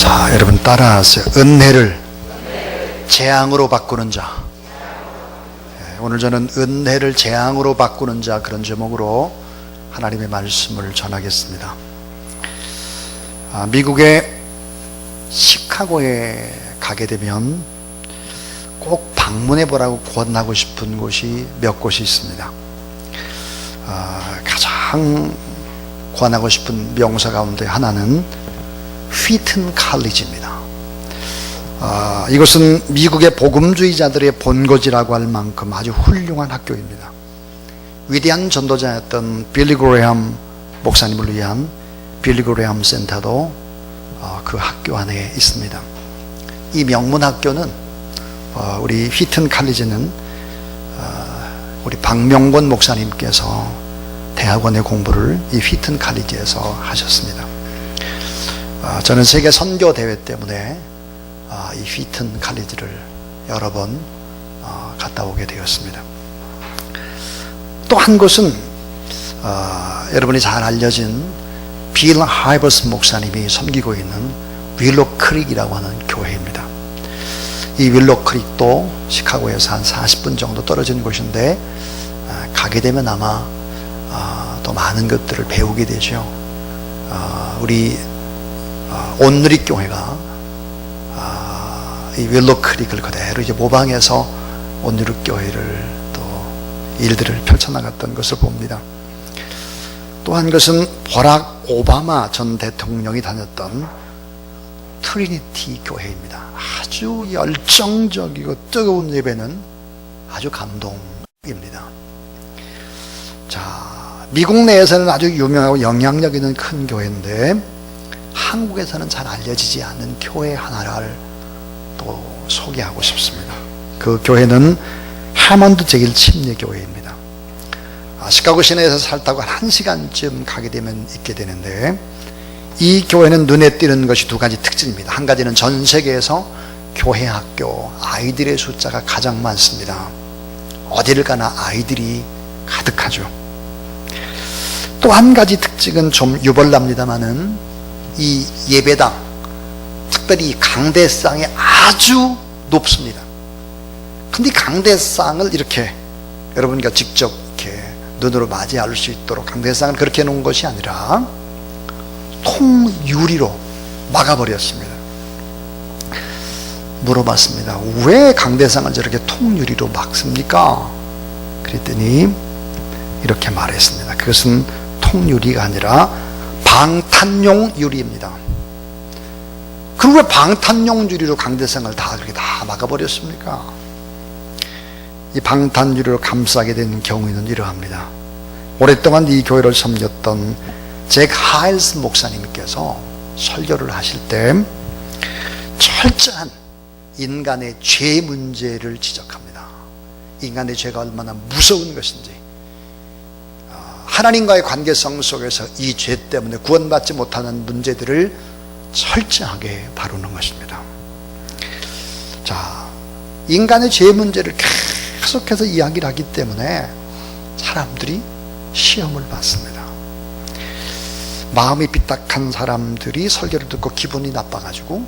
자, 여러분 따라하세요. 은혜를 재앙으로 바꾸는 자. 오늘 저는 은혜를 재앙으로 바꾸는 자, 그런 제목으로 하나님의 말씀을 전하겠습니다. 미국의 시카고에 가게 되면 꼭 방문해 보라고 권하고 싶은 곳이 몇 곳이 있습니다. 가장 권하고 싶은 명사 가운데 하나는 휘튼 칼리지입니다. 이것은 미국의 복음주의자들의 본거지라고 할 만큼 아주 훌륭한 학교입니다. 위대한 전도자였던 빌리 그레이엄 목사님을 위한 빌리 그레이엄 센터도 그 학교 안에 있습니다. 이 명문 학교는 우리 휘튼 칼리지는 우리 박명권 목사님께서 대학원의 공부를 이 휘튼 칼리지에서 하셨습니다. 저는 세계 선교 대회 때문에 이 휘튼 칼리지를 여러 번 갔다 오게 되었습니다. 또 한 곳은 여러분이 잘 알려진 빌 하이버스 목사님이 섬기고 있는 윌로 크릭이라고 하는 교회입니다. 이 윌로 크릭도 시카고에서 한 40분 정도 떨어진 곳인데 가게 되면 아마 또 많은 것들을 배우게 되죠. 우리 온누리 교회가 이 윌로 크릭을 그대로 이제 모방해서 온누리 교회를 또 일들을 펼쳐나갔던 것을 봅니다. 또 한 것은 버락 오바마 전 대통령이 다녔던 트리니티 교회입니다. 아주 열정적이고 뜨거운 예배는 아주 감동입니다. 자, 미국 내에서는 아주 유명하고 영향력 있는 큰 교회인데 한국에서는 잘 알려지지 않는 교회 하나를 또 소개하고 싶습니다. 그 교회는 하몬드 제일 침례교회입니다. 시카고 시내에서 살다가 1시간쯤 가게 되면 있게 되는데, 이 교회는 눈에 띄는 것이 두 가지 특징입니다. 한 가지는 전 세계에서 교회 학교 아이들의 숫자가 가장 많습니다. 어디를 가나 아이들이 가득하죠. 또 한 가지 특징은 좀 유별납니다마는 이 예배당, 특별히 강대상이 아주 높습니다. 근데 강대상을 이렇게 여러분과 직접 이렇게 눈으로 맞이할 수 있도록 강대상을 그렇게 해놓은 것이 아니라 통유리로 막아버렸습니다. 물어봤습니다. 왜 강대상을 저렇게 통유리로 막습니까? 그랬더니 이렇게 말했습니다. 그것은 통유리가 아니라 방탄용 유리입니다. 그럼 왜 방탄용 유리로 강대상을 다 그렇게 다 막아버렸습니까? 이 방탄 유리로 감싸게 된 경우는 이러합니다. 오랫동안 이 교회를 섬겼던 잭 하일스 목사님께서 설교를 하실 때 철저한 인간의 죄 문제를 지적합니다. 인간의 죄가 얼마나 무서운 것인지, 하나님과의 관계성 속에서 이 죄 때문에 구원받지 못하는 문제들을 철저하게 다루는 것입니다. 자, 인간의 죄 문제를 계속해서 이야기를 하기 때문에 사람들이 시험을 받습니다. 마음이 삐딱한 사람들이 설교를 듣고 기분이 나빠가지고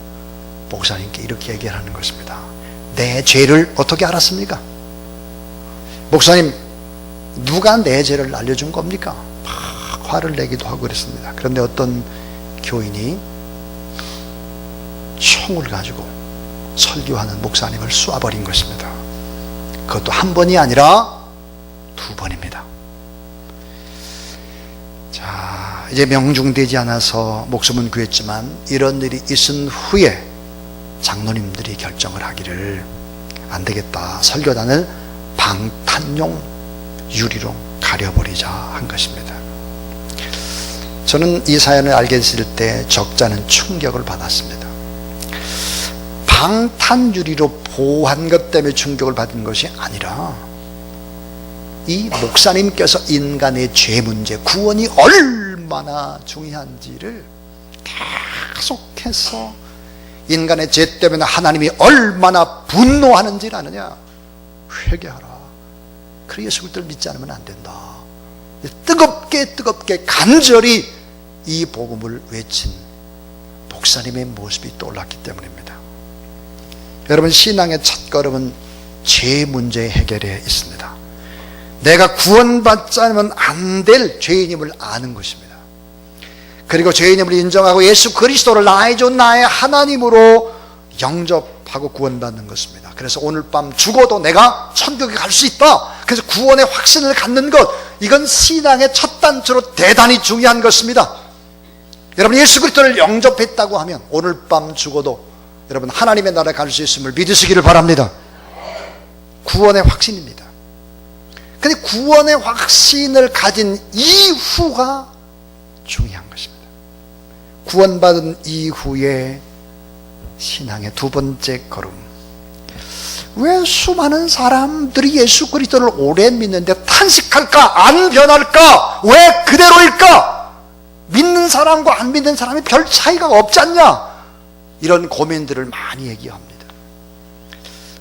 목사님께 이렇게 얘기를 하는 것입니다. 내 죄를 어떻게 알았습니까? 목사님, 누가 내 죄를 알려준 겁니까? 막 화를 내기도 하고 그랬습니다. 그런데 어떤 교인이 총을 가지고 설교하는 목사님을 쏴버린 것입니다. 그것도 한 번이 아니라 2번입니다. 자, 이제 명중되지 않아서 목숨은 구했지만 이런 일이 있은 후에 장로님들이 결정을 하기를 안 되겠다, 설교단을 방탄용 유리로 가려버리자 한 것입니다. 저는 이 사연을 알게 됐을 때 적잖은 충격을 받았습니다. 방탄 유리로 보호한 것 때문에 충격을 받은 것이 아니라 이 목사님께서 인간의 죄 문제, 구원이 얼마나 중요한지를 계속해서 인간의 죄 때문에 하나님이 얼마나 분노하는지를 아느냐, 회개하라, 그래 예수 그리스도를 믿지 않으면 안 된다, 뜨겁게 간절히 이 복음을 외친 목사님의 모습이 떠올랐기 때문입니다. 여러분, 신앙의 첫걸음은 죄 문제 해결에 있습니다. 내가 구원받지 않으면 안 될 죄인임을 아는 것입니다. 그리고 죄인임을 인정하고 예수 그리스도를 나의 주 나의 하나님으로 영접하고 구원받는 것입니다. 그래서 오늘 밤 죽어도 내가 천국에 갈 수 있다. 그래서 구원의 확신을 갖는 것, 이건 신앙의 첫 단추로 대단히 중요한 것입니다. 여러분, 예수 그리스도를 영접했다고 하면 오늘 밤 죽어도 여러분 하나님의 나라에 갈 수 있음을 믿으시기를 바랍니다. 구원의 확신입니다. 근데 구원의 확신을 가진 이후가 중요한 것입니다. 구원받은 이후에 신앙의 두 번째 걸음. 왜 수많은 사람들이 예수 그리스도를 오래 믿는데 탄식할까? 안 변할까? 왜 그대로일까? 믿는 사람과 안 믿는 사람이 별 차이가 없지 않냐? 이런 고민들을 많이 얘기합니다.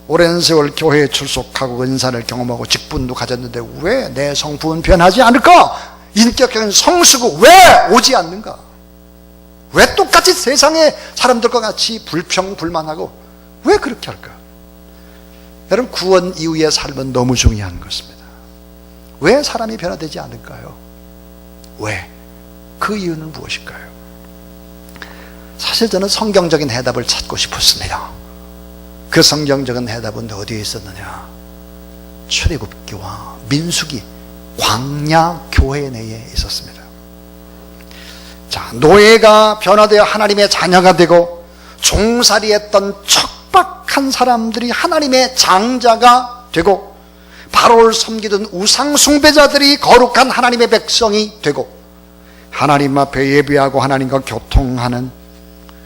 오랜 세월 교회에 출석하고 은사를 경험하고 직분도 가졌는데 왜 내 성품은 변하지 않을까? 인격적인 성숙은 왜 오지 않는가? 왜 똑같이 세상의 사람들과 같이 불평불만하고 왜 그렇게 할까? 여러분, 구원 이후의 삶은 너무 중요한 것입니다. 왜 사람이 변화되지 않을까요? 왜? 그 이유는 무엇일까요? 사실 저는 성경적인 해답을 찾고 싶었습니다. 그 성경적인 해답은 어디에 있었느냐? 출애굽기와 민수기, 광야 교회 내에 있었습니다. 자, 노예가 변화되어 하나님의 자녀가 되고 종살이했던 척박한 사람들이 하나님의 장자가 되고 바로를 섬기던 우상 숭배자들이 거룩한 하나님의 백성이 되고 하나님 앞에 예배하고 하나님과 교통하는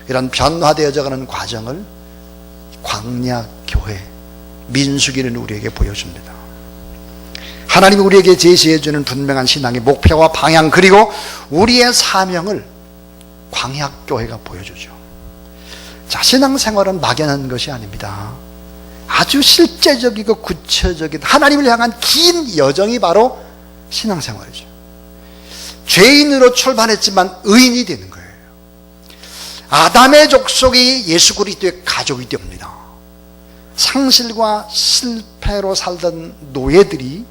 이런 변화되어져가는 과정을 광야 교회 민수기는 우리에게 보여줍니다. 하나님이 우리에게 제시해주는 분명한 신앙의 목표와 방향, 그리고 우리의 사명을 광야 교회가 보여주죠. 자, 신앙생활은 막연한 것이 아닙니다. 아주 실제적이고 구체적인 하나님을 향한 긴 여정이 바로 신앙생활이죠. 죄인으로 출발했지만 의인이 되는 거예요. 아담의 족속이 예수 그리스도의 가족이 됩니다. 상실과 실패로 살던 노예들이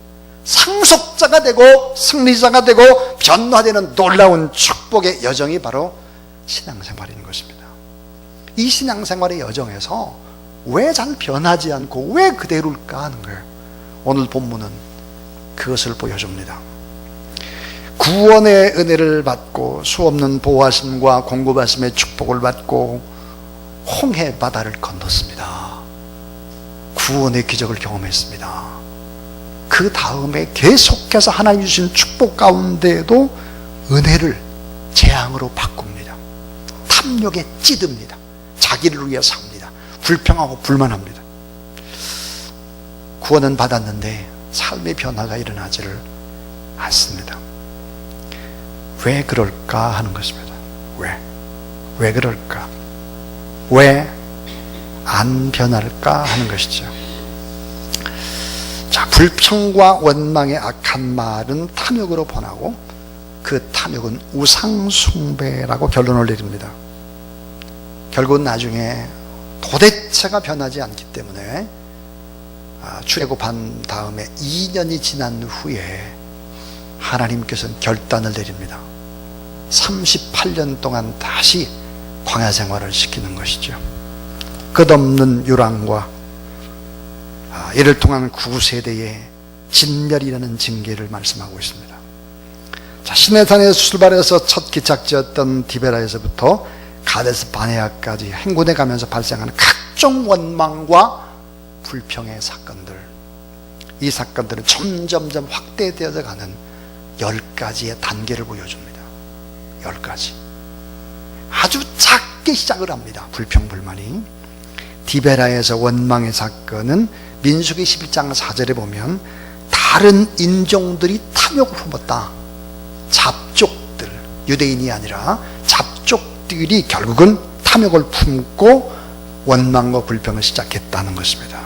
상속자가 되고 승리자가 되고 변화되는 놀라운 축복의 여정이 바로 신앙생활인 것입니다. 이 신앙생활의 여정에서 왜 잘 변하지 않고 왜 그대로일까 하는 거예요. 오늘 본문은 그것을 보여줍니다. 구원의 은혜를 받고 수없는 보호하심과 공급하심의 축복을 받고 홍해 바다를 건넜습니다. 구원의 기적을 경험했습니다. 그 다음에 계속해서 하나님 주신 축복 가운데에도 은혜를 재앙으로 바꿉니다. 탐욕에 찌듭니다. 자기를 위해 삽니다. 불평하고 불만합니다. 구원은 받았는데 삶의 변화가 일어나지를 않습니다. 왜 그럴까 하는 것입니다. 왜 그럴까? 왜 안 변할까 하는 것이죠. 자, 불평과 원망의 악한 말은 탐욕으로 번하고 그 탐욕은 우상숭배라고 결론을 내립니다. 결국은 나중에 도대체가 변하지 않기 때문에 출애굽한 다음에 2년이 지난 후에 하나님께서는 결단을 내립니다. 38년 동안 다시 광야 생활을 시키는 것이죠. 끝없는 유랑과 이를 통한 9세대의 진멸이라는 징계를 말씀하고 있습니다. 자, 시내산에서 출발해서 첫 기착지였던 디베라에서부터 가데스 바네아까지 행군에 가면서 발생하는 각종 원망과 불평의 사건들, 이 사건들은 점점점 확대되어져 가는 10가지의 단계를 보여줍니다. 10가지. 아주 작게 시작을 합니다. 불평, 불만이. 디베라에서 원망의 사건은 민수기 11장 4절에 보면 다른 인종들이 탐욕을 품었다. 잡족들, 유대인이 아니라 잡족들이 결국은 탐욕을 품고 원망과 불평을 시작했다는 것입니다.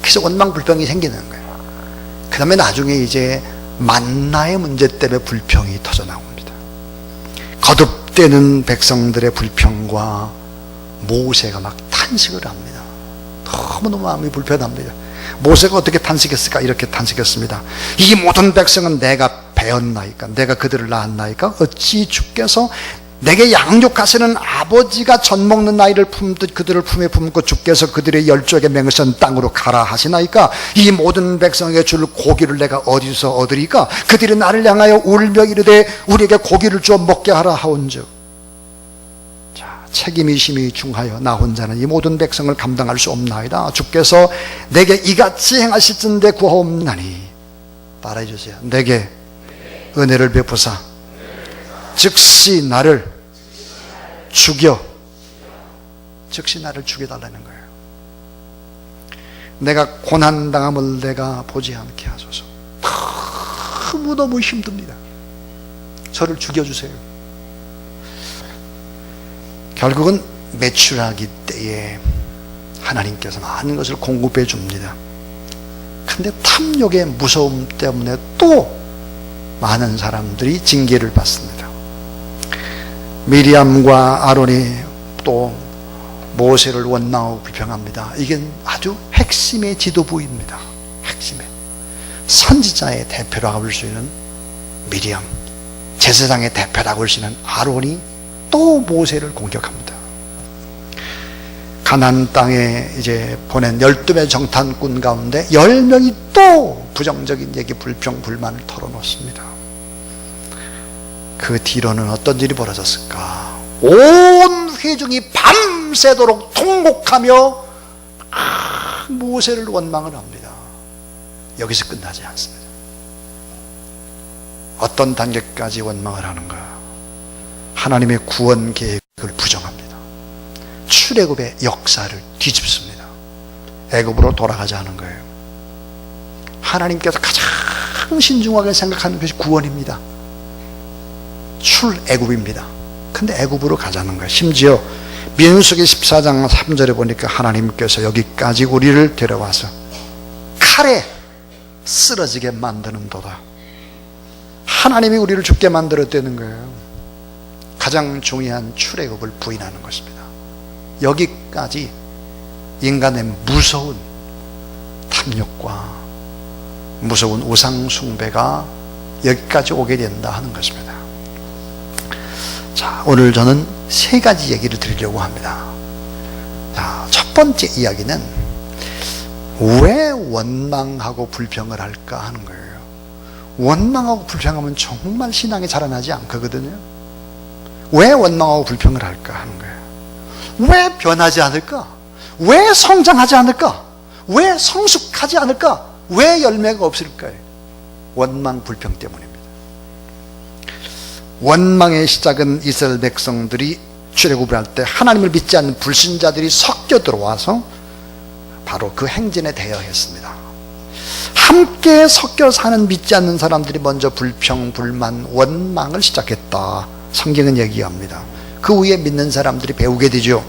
그래서 원망, 불평이 생기는 거예요. 그 다음에 나중에 이제 만나의 문제 때문에 불평이 터져 나옵니다. 거듭 그때는 백성들의 불평과 모세가 막 탄식을 합니다. 너무너무 마음이 불편합니다. 모세가 어떻게 탄식했을까? 이렇게 탄식했습니다. 이 모든 백성은 내가 배었나이까? 내가 그들을 낳았나이까? 어찌 주께서 내게 양육하시는 아버지가 젖 먹는 아이를 품듯 그들을 품에 품고 주께서 그들의 열조에게 맹세한 땅으로 가라 하시나이까? 이 모든 백성에게 줄 고기를 내가 어디서 얻으리까? 그들이 나를 향하여 울며 이르되 우리에게 고기를 주어 먹게 하라 하온즉. 자, 책임이 심히 중하여 나 혼자는 이 모든 백성을 감당할 수 없나이다. 주께서 내게 이같이 행하실진대 구하옵나니. 따라해 주세요. 내게 은혜를 베푸사 즉시 나를 죽여달라는 거예요. 내가 고난당함을 내가 보지 않게 하소서. 너무너무 힘듭니다. 저를 죽여주세요. 결국은 메추라기 때에 하나님께서 많은 것을 공급해 줍니다. 근데 탐욕의 무서움 때문에 또 많은 사람들이 징계를 받습니다. 미리암과 아론이 또 모세를 원망하고 불평합니다. 이게 아주 핵심의 지도부입니다. 핵심의 선지자의 대표라고 볼 수 있는 미리암, 제사장의 대표라고 볼 수 있는 아론이 또 모세를 공격합니다. 가나안 땅에 이제 보낸 12명 정탐꾼 가운데 10명이 또 부정적인 얘기, 불평, 불만을 털어놓습니다. 그 뒤로는 어떤 일이 벌어졌을까? 온 회중이 밤새도록 통곡하며 모세를 원망을 합니다. 여기서 끝나지 않습니다. 어떤 단계까지 원망을 하는가? 하나님의 구원 계획을 부정합니다. 출애굽의 역사를 뒤집습니다. 애굽으로 돌아가지 않은 거예요. 하나님께서 가장 신중하게 생각하는 것이 구원입니다. 출애굽입니다. 근데 애굽으로 가자는 거예요. 심지어 민수기 14장 3절에 보니까 하나님께서 여기까지 우리를 데려와서 칼에 쓰러지게 만드는 도다. 하나님이 우리를 죽게 만들었다는 거예요. 가장 중요한 출애굽을 부인하는 것입니다. 여기까지 인간의 무서운 탐욕과 무서운 우상 숭배가 여기까지 오게 된다 하는 것입니다. 자, 오늘 저는 세 가지 얘기를 드리려고 합니다. 자, 첫 번째 이야기는 왜 원망하고 불평을 할까 하는 거예요. 원망하고 불평하면 정말 신앙이 자라나지 않거든요. 왜 원망하고 불평을 할까 하는 거예요. 왜 변하지 않을까? 왜 성장하지 않을까? 왜 성숙하지 않을까? 왜 열매가 없을까요? 원망, 불평 때문입니다. 원망의 시작은 이스라엘 백성들이 출애굽을 할 때 하나님을 믿지 않는 불신자들이 섞여 들어와서 바로 그 행진에 대여했습니다. 함께 섞여 사는 믿지 않는 사람들이 먼저 불평, 불만, 원망을 시작했다. 성경은 얘기합니다. 그 후에 믿는 사람들이 배우게 되죠.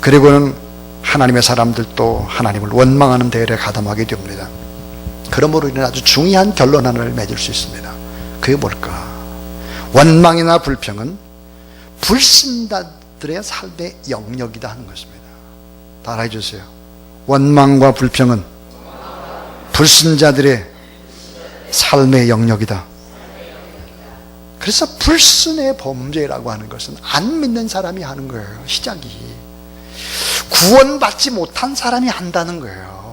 그리고는 하나님의 사람들도 하나님을 원망하는 대열에 가담하게 됩니다. 그러므로 이는 아주 중요한 결론 하나를 맺을 수 있습니다. 그게 뭘까? 원망이나 불평은 불신자들의 삶의 영역이다 하는 것입니다. 따라해 주세요. 원망과 불평은 불신자들의 삶의 영역이다. 그래서 불순의 범죄라고 하는 것은 안 믿는 사람이 하는 거예요. 시작이 구원받지 못한 사람이 한다는 거예요.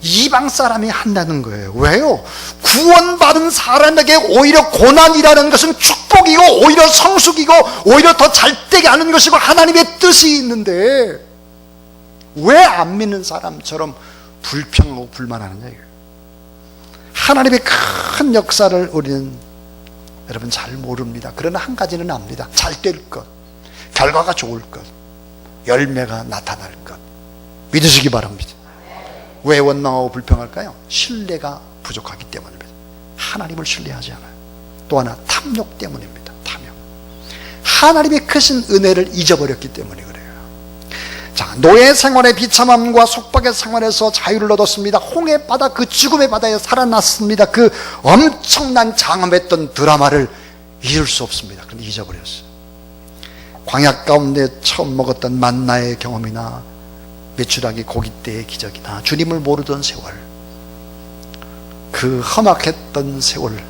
이방 사람이 한다는 거예요. 왜요? 구원받은 사람에게 오히려 고난이라는 것은 축복이고 오히려 성숙이고 오히려 더 잘되게 하는 것이고 하나님의 뜻이 있는데 왜 안 믿는 사람처럼 불평하고 불만하느냐 이거예요. 하나님의 큰 역사를 우리는 여러분 잘 모릅니다. 그러나 한 가지는 압니다. 잘 될 것, 결과가 좋을 것, 열매가 나타날 것 믿으시기 바랍니다. 왜 원망하고 불평할까요? 신뢰가 부족하기 때문입니다. 하나님을 신뢰하지 않아요. 또 하나 탐욕 때문입니다. 탐욕. 하나님의 크신 은혜를 잊어버렸기 때문에 그래요. 자, 노예 생활의 비참함과 속박의 생활에서 자유를 얻었습니다. 홍해 바다, 그 죽음의 바다에 살아났습니다. 그 엄청난 장엄했던 드라마를 잊을 수 없습니다. 근데 잊어버렸어요. 광야 가운데 처음 먹었던 만나의 경험이나 메추라기 고깃대의 기적이나 주님을 모르던 세월, 그 험악했던 세월,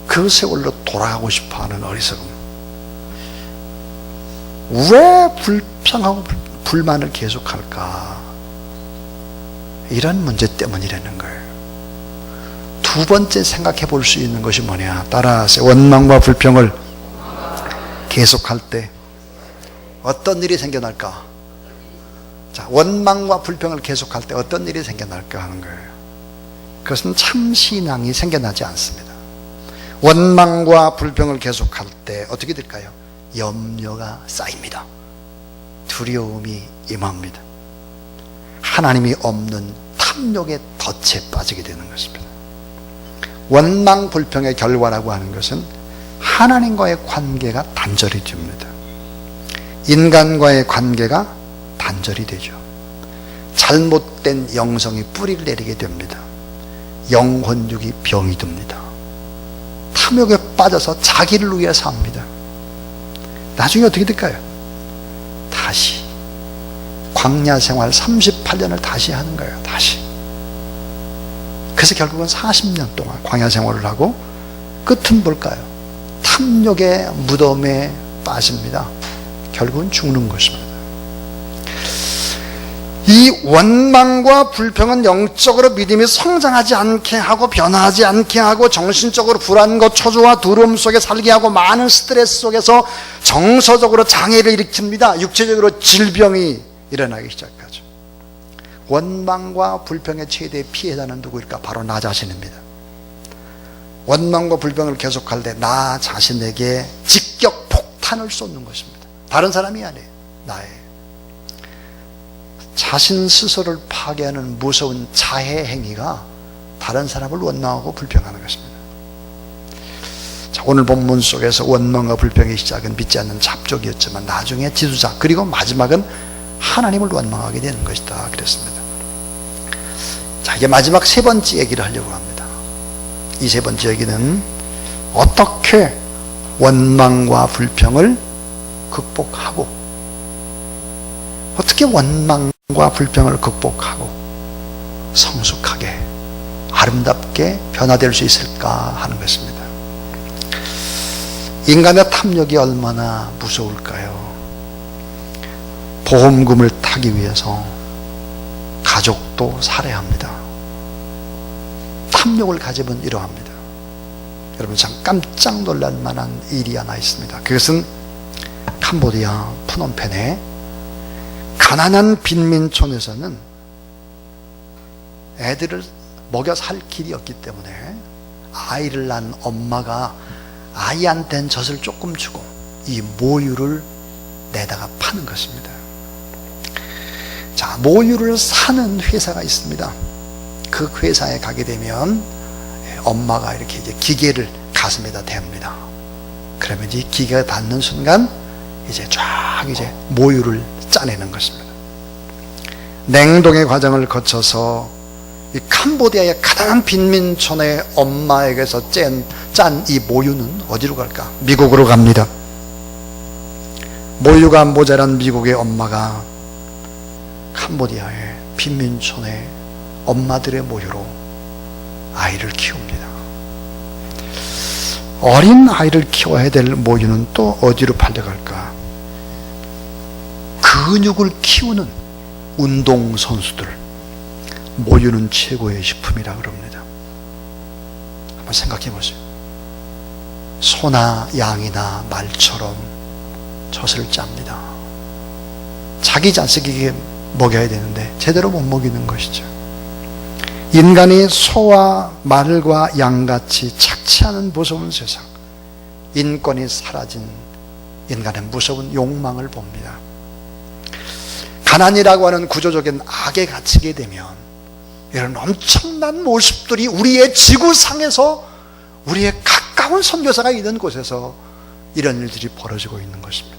그 세월로 돌아가고 싶어하는 어리석음, 왜 불평하고 불만을 계속할까? 이런 문제 때문이라는 거예요. 두 번째 생각해 볼 수 있는 것이 뭐냐? 따라하세요. 원망과 불평을 계속할 때 어떤 일이 생겨날까? 자, 원망과 불평을 계속할 때 어떤 일이 생겨날까 하는 거예요. 그것은 참 신앙이 생겨나지 않습니다. 원망과 불평을 계속할 때 어떻게 될까요? 염려가 쌓입니다. 두려움이 임합니다. 하나님이 없는 탐욕의 덫에 빠지게 되는 것입니다. 원망 불평의 결과라고 하는 것은 하나님과의 관계가 단절이 됩니다. 인간과의 관계가 단절이 되죠. 잘못된 영성이 뿌리를 내리게 됩니다. 영혼육이 병이 듭니다. 탐욕에 빠져서 자기를 위해 삽니다. 나중에 어떻게 될까요? 다시 광야 생활 38년을 다시 하는 거예요. 다시. 그래서 결국은 40년 동안 광야 생활을 하고 끝은 뭘까요? 탐욕의 무덤에 빠집니다. 결국은 죽는 것입니다. 이 원망과 불평은 영적으로 믿음이 성장하지 않게 하고 변화하지 않게 하고 정신적으로 불안과 초조와 두려움 속에 살게 하고 많은 스트레스 속에서 정서적으로 장애를 일으킵니다. 육체적으로 질병이 일어나기 시작하죠. 원망과 불평의 최대 피해자는 누구일까? 바로 나 자신입니다. 원망과 불평을 계속할 때 나 자신에게 직격 폭탄을 쏟는 것입니다. 다른 사람이 아니에요. 나의 자신 스스로를 파괴하는 무서운 자해 행위가 다른 사람을 원망하고 불평하는 것입니다. 자, 오늘 본문 속에서 원망과 불평의 시작은 믿지 않는 잡족이었지만 나중에 지도자 그리고 마지막은 하나님을 원망하게 되는 것이다 그랬습니다. 자, 이제 마지막 세 번째 얘기를 하려고 합니다. 이 세 번째 얘기는 어떻게 원망과 불평을 극복하고 어떻게 원망과 불평을 극복하고 성숙하게 아름답게 변화될 수 있을까 하는 것입니다. 인간의 탐욕이 얼마나 무서울까요? 보험금을 타기 위해서 가족도 살해야 합니다. 탐욕을 가지면 이러합니다. 여러분 참 깜짝 놀랄 만한 일이 하나 있습니다. 그것은 캄보디아 프놈펜의 가난한 빈민촌에서는 애들을 먹여 살 길이 없기 때문에 아이를 낳은 엄마가 아이한테는 젖을 조금 주고 이 모유를 내다가 파는 것입니다. 자, 모유를 사는 회사가 있습니다. 그 회사에 가게 되면 엄마가 이렇게 이제 기계를 가슴에다 댑니다. 그러면 이 기계가 닿는 순간 이제 쫙 이제 모유를 짜내는 것입니다. 냉동의 과정을 거쳐서 이 캄보디아의 가난한 빈민촌의 엄마에게서 짠 이 모유는 어디로 갈까? 미국으로 갑니다. 모유가 모자란 미국의 엄마가 캄보디아의 빈민촌의 엄마들의 모유로 아이를 키웁니다. 어린 아이를 키워야 될 모유는 또 어디로 팔려갈까? 근육을 키우는 운동선수들 모유는 최고의 식품이라 그럽니다. 한번 생각해 보세요. 소나 양이나 말처럼 젖을 짭니다. 자기 자식에게 먹여야 되는데 제대로 못 먹이는 것이죠. 인간이 소와 말과 양같이 착취하는 무서운 세상, 인권이 사라진 인간의 무서운 욕망을 봅니다. 가난이라고 하는 구조적인 악에 갇히게 되면 이런 엄청난 모습들이 우리의 지구상에서 우리의 가까운 선교사가 있는 곳에서 이런 일들이 벌어지고 있는 것입니다.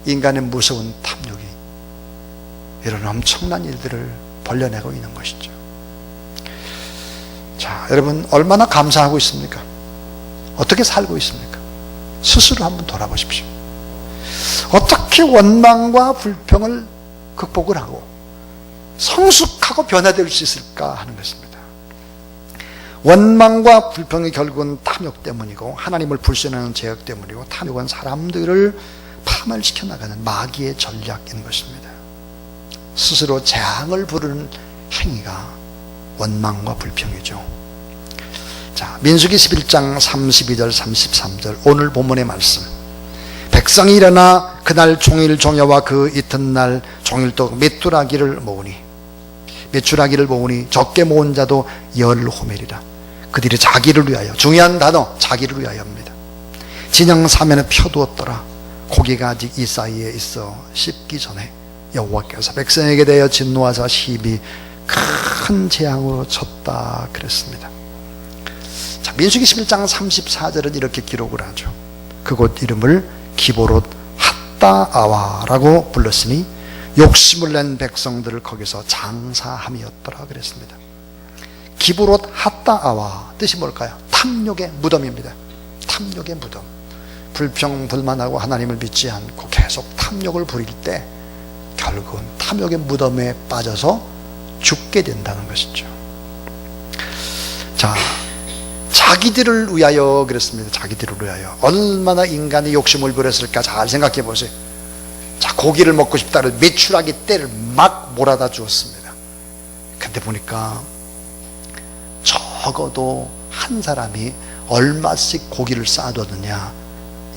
인간의 무서운 탐욕이 이런 엄청난 일들을 벌려내고 있는 것이죠. 자, 여러분 얼마나 감사하고 있습니까? 어떻게 살고 있습니까? 스스로 한번 돌아보십시오. 어떻게 원망과 불평을 극복을 하고 성숙하고 변화될 수 있을까 하는 것입니다. 원망과 불평이 결국은 탐욕 때문이고 하나님을 불신하는 죄악 때문이고, 탐욕은 사람들을 파멸시켜 나가는 마귀의 전략인 것입니다. 스스로 재앙을 부르는 행위가 원망과 불평이죠. 자, 민수기 11장 32절 33절 오늘 본문의 말씀. 백성이 일어나 그날 종일 종야와 그 이튿날 종일도 메뚜라기를 모으니 적게 모은 자도 10호멜이라. 그들이 자기를 위하여, 중요한 단어, 자기를 위하여입니다. 진영 사면에 펴두었더라. 고기가 아직 이 사이에 있어 씹기 전에 여호와께서 백성에게 대하여 진노하사 심히 큰 재앙으로 쳤다 그랬습니다. 자, 민수기 11장 34절은 이렇게 기록을 하죠. 그곳 이름을 기브롯 핫다아와라고 불렀으니 욕심을 낸 백성들을 거기서 장사함이었더라 그랬습니다. 기브롯 핫다아와 뜻이 뭘까요? 탐욕의 무덤입니다. 탐욕의 무덤. 불평 불만하고 하나님을 믿지 않고 계속 탐욕을 부릴 때 결국은 탐욕의 무덤에 빠져서 죽게 된다는 것이죠. 자, 자기들을 위하여 그랬습니다. 자기들을 위하여. 얼마나 인간이 욕심을 부렸을까 잘 생각해 보세요. 자, 고기를 먹고 싶다를 메추라기 떼를 막 몰아다 주었습니다. 근데 보니까 적어도 한 사람이 얼마씩 고기를 쌓아뒀느냐,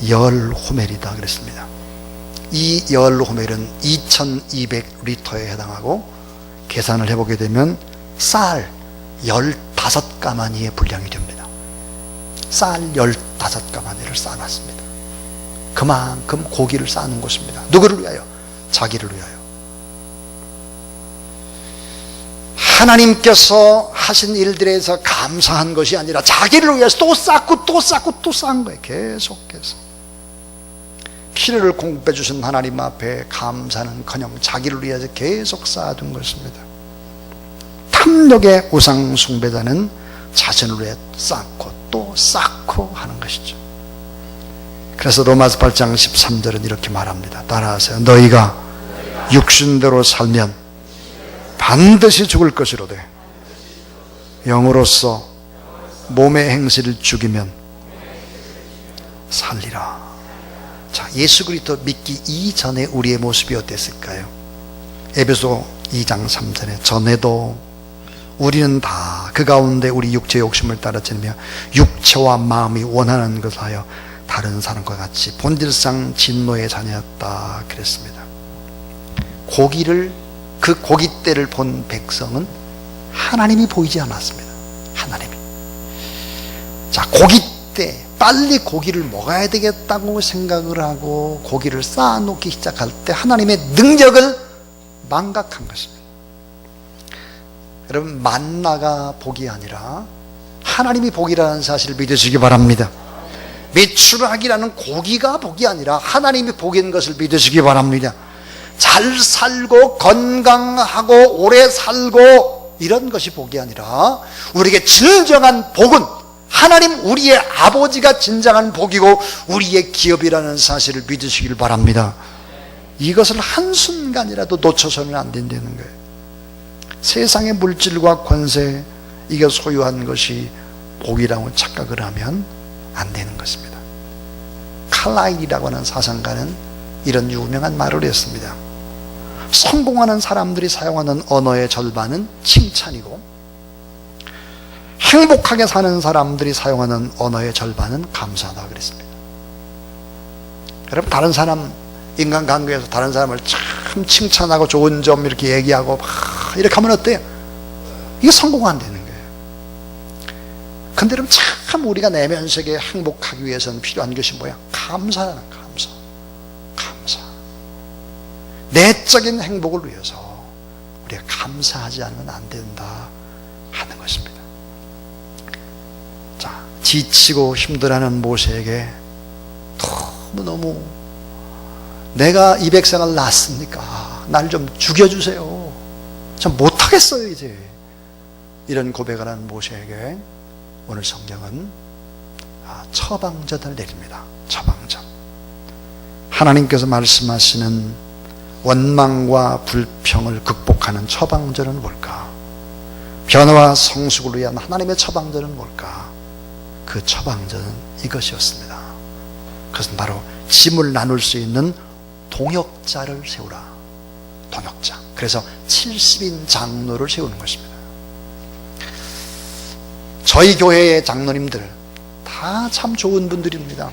10호멜이다 그랬습니다. 이 10호멜은 2200리터에 해당하고, 계산을 해보게 되면 쌀 15가마니의 분량이 됩니다. 쌀 15가마니를 쌓아놨습니다. 그만큼 고기를 쌓는 것입니다. 누구를 위하여? 자기를 위하여. 하나님께서 하신 일들에서 감사한 것이 아니라 자기를 위해서 또 쌓고 또 쌓고 또 쌓은 거예요. 계속해서 피를 공급해 주신 하나님 앞에 감사는커녕 자기를 위해서 계속 쌓아둔 것입니다. 탐욕의 우상 숭배자는 자신을 위해 쌓고 또 쌓고 하는 것이죠. 그래서 로마서 8장 13절은 이렇게 말합니다. 따라하세요. 너희가 육신대로 살면 반드시 죽을 것이로되 영으로서 몸의 행실을 죽이면 살리라. 자, 예수 그리스도 믿기 이전에 우리의 모습이 어땠을까요? 에베소 2장 3절에 전에도 우리는 다 그 가운데 우리 육체의 욕심을 따라지며 육체와 마음이 원하는 것을 하여 다른 사람과 같이 본질상 진노의 자녀였다 그랬습니다. 그 고깃대를 본 백성은 하나님이 보이지 않았습니다. 하나님이. 자, 고깃대, 빨리 고기를 먹어야 되겠다고 생각을 하고 고기를 쌓아놓기 시작할 때 하나님의 능력을 망각한 것입니다. 여러분, 만나가 복이 아니라 하나님이 복이라는 사실을 믿으시기 바랍니다. 메추라기라는 고기가 복이 아니라 하나님이 복인 것을 믿으시기 바랍니다. 잘 살고 건강하고 오래 살고 이런 것이 복이 아니라 우리에게 진정한 복은 하나님 우리의 아버지가 진정한 복이고 우리의 기업이라는 사실을 믿으시길 바랍니다. 이것을 한순간이라도 놓쳐서는 안 된다는 거예요. 세상의 물질과 권세, 이게 소유한 것이 복이라고 착각을 하면 안 되는 것입니다. 칼라일이라고 하는 사상가는 이런 유명한 말을 했습니다. 성공하는 사람들이 사용하는 언어의 절반은 칭찬이고 행복하게 사는 사람들이 사용하는 언어의 절반은 감사하다 그랬습니다. 여러분, 다른 사람 인간관계에서 다른 사람을 참 칭찬하고 좋은 점 이렇게 얘기하고 막 이렇게 하면 어때요? 이게 성공 안 되는 거예요. 근데 여러분, 참 우리가 내면 세계에 행복하기 위해서는 필요한 것이 뭐야? 감사라는 감사. 감사. 내적인 행복을 위해서 우리가 감사하지 않으면 안 된다 하는 것입니다. 자, 지치고 힘들어하는 모세에게 너무너무 내가 이 백성을 낳았으니까 날 좀 죽여주세요. 전 못하겠어요 이제. 이런 고백을 하는 모세에게 오늘 성경은 처방전을 내립니다. 처방전. 하나님께서 말씀하시는 원망과 불평을 극복하는 처방전은 뭘까? 변화와 성숙을 위한 하나님의 처방전은 뭘까? 그 처방전은 이것이었습니다. 그것은 바로 짐을 나눌 수 있는 동역자를 세우라. 동역자. 그래서 70인 장로를 세우는 것입니다. 저희 교회의 장로님들 다 참 좋은 분들입니다.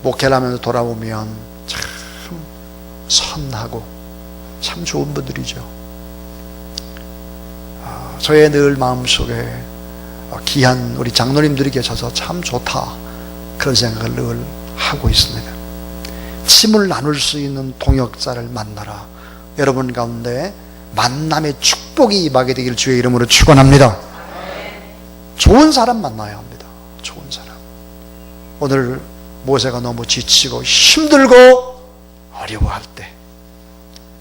목회를 하면서 돌아보면 참 선하고 참 좋은 분들이죠. 저의 늘 마음속에 귀한 우리 장로님들이 계셔서 참 좋다, 그런 생각을 늘 하고 있습니다. 짐을 나눌 수 있는 동역자를 만나라. 여러분 가운데 만남의 축복이 임하게 되길 주의 이름으로 축원합니다. 좋은 사람 만나야 합니다. 좋은 사람. 오늘 모세가 너무 지치고 힘들고 어려워할 때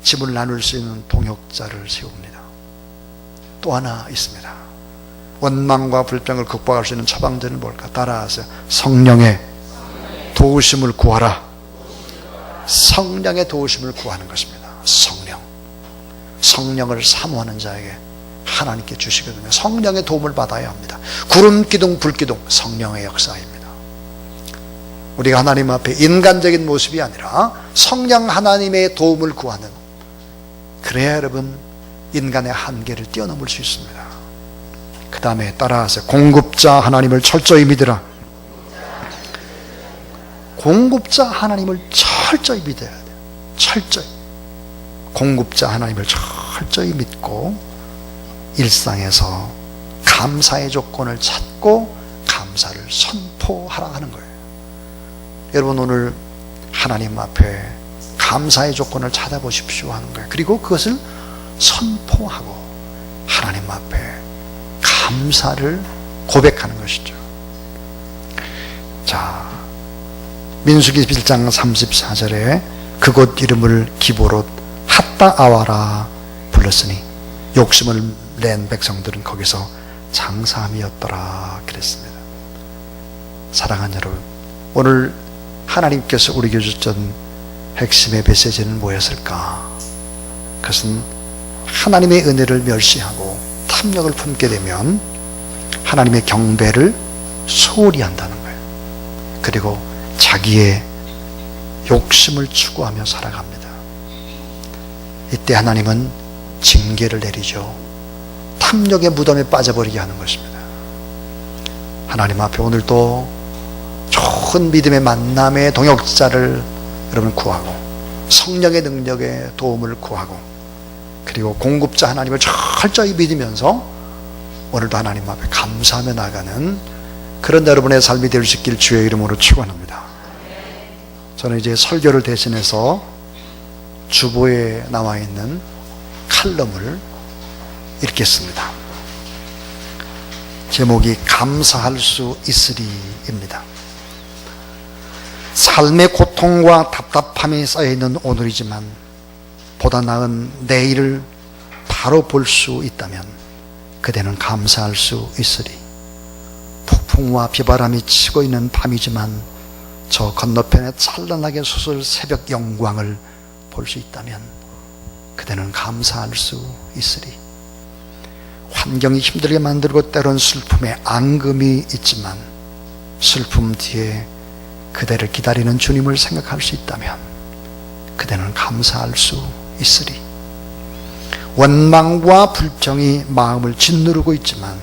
짐을 나눌 수 있는 동역자를 세웁니다. 또 하나 있습니다. 원망과 불평을 극복할 수 있는 처방전은 뭘까? 따라하세요. 성령의 도우심을 구하라. 성령의 도우심을 구하는 것입니다. 성령을 사모하는 자에게 하나님께 주시거든요. 성령의 도움을 받아야 합니다. 구름 기둥 불 기둥 성령의 역사입니다. 우리가 하나님 앞에 인간적인 모습이 아니라 성령 하나님의 도움을 구하는, 그래야 여러분 인간의 한계를 뛰어넘을 수 있습니다. 그 다음에 따라하세요. 공급자 하나님을 철저히 믿으라. 공급자 하나님을 철저히 믿어야 돼요. 철저히. 공급자 하나님을 철저히 믿고 일상에서 감사의 조건을 찾고 감사를 선포하라 하는 거예요. 여러분 오늘 하나님 앞에 감사의 조건을 찾아보십시오 하는 거예요. 그리고 그것을 선포하고 하나님 앞에 감사를 고백하는 것이죠. 자, 민수기 1장 34절에 그곳 이름을 기브롯 핫다아와라 불렀으니 욕심을 낸 백성들은 거기서 장사함이었더라 그랬습니다. 사랑하는 여러분, 오늘 하나님께서 우리에게 주셨던 핵심의 메시지는 뭐였을까? 그것은 하나님의 은혜를 멸시하고 탐욕을 품게 되면 하나님의 경배를 소홀히 한다는 거예요. 그리고 자기의 욕심을 추구하며 살아갑니다. 이때 하나님은 징계를 내리죠. 탐욕의 무덤에 빠져버리게 하는 것입니다. 하나님 앞에 오늘도 좋은 믿음의 만남의 동역자를 여러분 구하고 성령의 능력의 도움을 구하고 그리고 공급자 하나님을 철저히 믿으면서 오늘도 하나님 앞에 감사하며 나가는 그런 여러분의 삶이 될 수 있길 주의 이름으로 축원합니다. 저는 이제 설교를 대신해서 주보에 나와 있는 칼럼을 읽겠습니다. 제목이 감사할 수 있으리입니다. 삶의 고통과 답답함이 쌓여있는 오늘이지만 보다 나은 내일을 바로 볼 수 있다면 그대는 감사할 수 있으리. 폭풍과 비바람이 치고 있는 밤이지만 저 건너편에 찬란하게 솟을 새벽 영광을 볼 수 있다면 그대는 감사할 수 있으리. 환경이 힘들게 만들고 때론 슬픔에 앙금이 있지만 슬픔 뒤에 그대를 기다리는 주님을 생각할 수 있다면 그대는 감사할 수 있으리. 원망과 불평이 마음을 짓누르고 있지만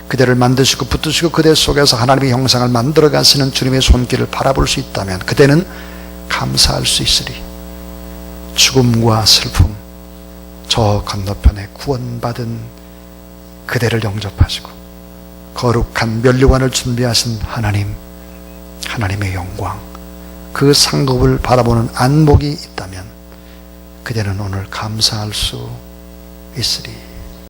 그대를 만드시고 붙드시고 그대 속에서 하나님의 형상을 만들어 가시는 주님의 손길을 바라볼 수 있다면 그대는 감사할 수 있으리. 죽음과 슬픔, 저 건너편에 구원받은 그대를 영접하시고 거룩한 면류관을 준비하신 하나님, 하나님의 영광, 그 상급을 바라보는 안목이 있다면 그대는 오늘 감사할 수 있으리.